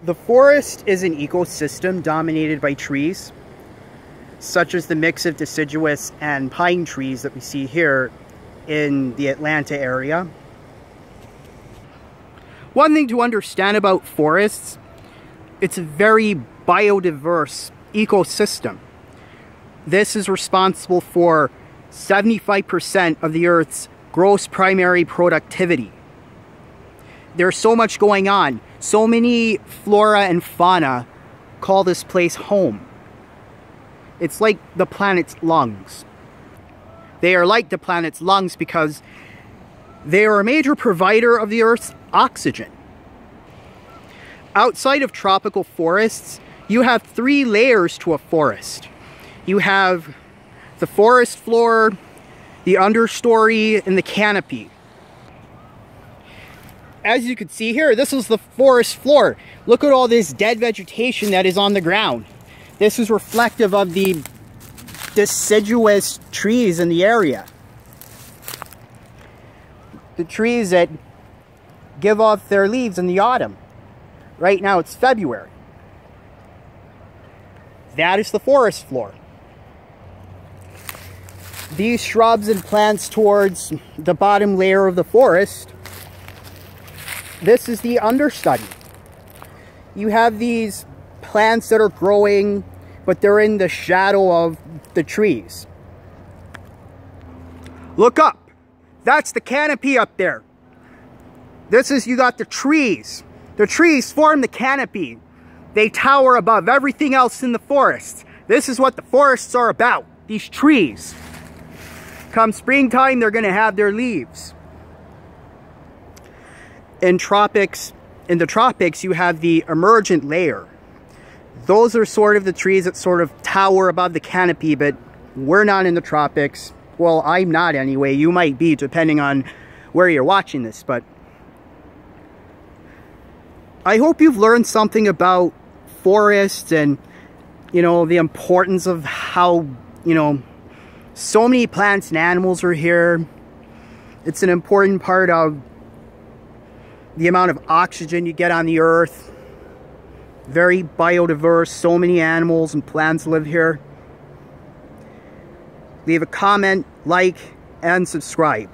The forest is an ecosystem dominated by trees, such as the mix of deciduous and pine trees that we see here in the Atlanta area. One thing to understand about forests, it's a very biodiverse ecosystem. This is responsible for 75% of the Earth's gross primary productivity. There's so much going on. So many flora and fauna call this place home. It's like the planet's lungs. They are like the planet's lungs because they are a major provider of the Earth's oxygen. Outside of tropical forests, you have three layers to a forest. You have the forest floor, the understory, and the canopy. As you can see here, this is the forest floor. Look at all this dead vegetation that is on the ground. This is reflective of the deciduous trees in the area. The trees that give off their leaves in the autumn. Right now it's February. That is the forest floor. These shrubs and plants towards the bottom layer of the forest, this is the understudy. You have these plants that are growing, but they're in the shadow of the trees. Look up. That's the canopy up there. You got the trees. The trees form the canopy. They tower above everything else in the forest. This is what the forests are about, these trees. Come springtime, they're going to have their leaves. In the tropics, you have the emergent layer. Those are sort of the trees that sort of tower above the canopy, but we're not in the tropics. Well, I'm not anyway. You might be, depending on where you're watching this, but I hope you've learned something about forests and, the importance of how, so many plants and animals are here. It's an important part of the amount of oxygen you get on the earth. Very biodiverse, so many animals and plants live here. Leave a comment, like, and subscribe.